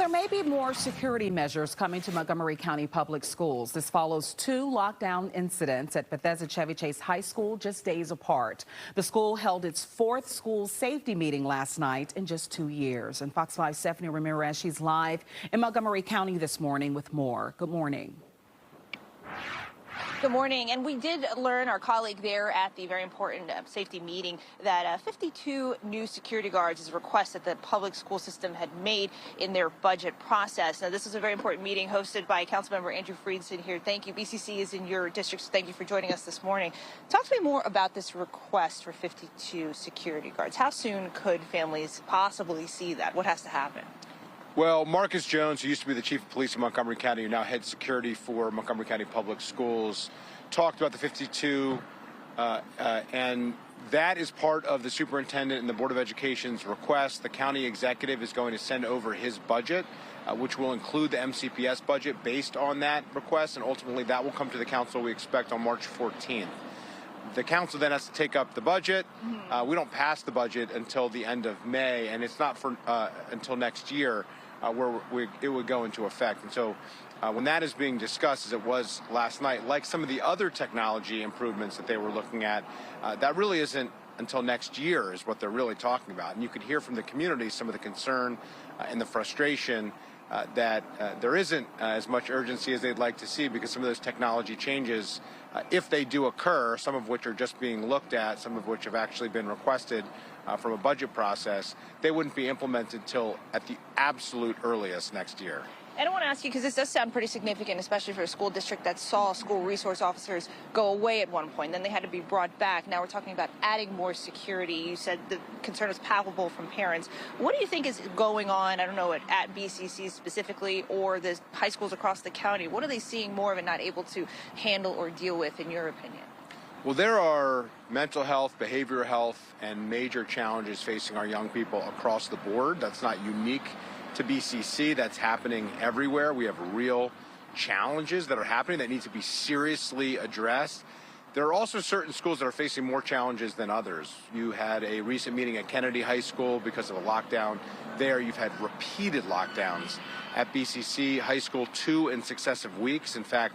there may be more security measures coming to Montgomery County Public Schools. This follows 2 lockdown incidents at Bethesda Chevy Chase High School just days apart. The school held its 4th school safety meeting last night in just 2 years. And Fox 5's Stephanie Ramirez, she's live in Montgomery County this morning with more. Good morning. Good morning. And we did learn, our colleague there at the very important safety meeting, that 52 new security guards is a request that the public school system had made in their budget process. Now, this is a very important meeting hosted by Councilmember Andrew Friedson here. Thank you. BCC is in your district, so thank you for joining us this morning. Talk to me more about this request for 52 security guards. How soon could families possibly see that? What has to happen? Well, Marcus Jones, who used to be the chief of police in Montgomery County, who now heads security for Montgomery County Public Schools, talked about the 52, and that is part of the superintendent and the Board of Education's request. The county executive is going to send over his budget, which will include the MCPS budget based on that request, and ultimately that will come to the council, we expect, on March 14th. The council then has to take up the budget. We don't pass the budget until the end of May, and it's not for until next year where it would go into effect. And so when that is being discussed, as it was last night, like some of the other technology improvements that they were looking at, that really isn't until next year is what they're really talking about. And you could hear from the community some of the concern and the frustration that there isn't as much urgency as they'd like to see, because some of those technology changes, if they do occur, some of which are just being looked at, some of which have actually been requested from a budget process, they wouldn't be implemented till at the absolute earliest next year. And I want to ask you, because this does sound pretty significant, especially for a school district that saw school resource officers go away at one point, then they had to be brought back. Now we're talking about adding more security. You said the concern is palpable from parents. What do you think is going on, I don't know, at BCC specifically, or the high schools across the county? What are they seeing more of and not able to handle or deal with, in your opinion? Well, there are mental health, behavioral health, and major challenges facing our young people across the board. That's not unique to BCC. That's happening everywhere. We have real challenges that are happening that need to be seriously addressed. There are also certain schools that are facing more challenges than others. You had a recent meeting at Kennedy High School because of a lockdown there. You've had repeated lockdowns at BCC High School, 2 in successive weeks. In fact,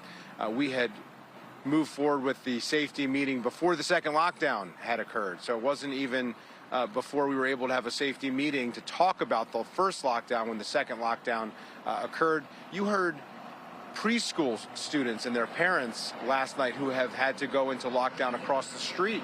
we had moved forward with the safety meeting before the second lockdown had occurred. So it wasn't even before we were able to have a safety meeting to talk about the first lockdown when the second lockdown occurred. You heard preschool students and their parents last night who have had to go into lockdown across the street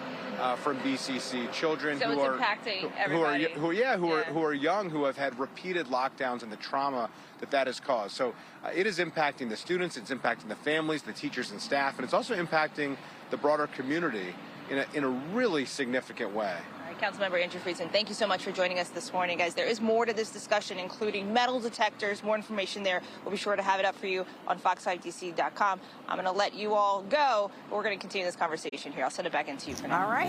from BCC. Children so who are impacting everybody. who are young, who have had repeated lockdowns and the trauma that has caused. So it is impacting the students, it's impacting the families, the teachers and staff, and it's also impacting the broader community in a really significant way. Councilmember Andrew Friedson, thank you so much for joining us this morning, guys. There is more to this discussion, including metal detectors, more information there. We'll be sure to have it up for you on fox5dc.com. I'm going to let you all go, but we're going to continue this conversation here. I'll send it back into you for now. All right.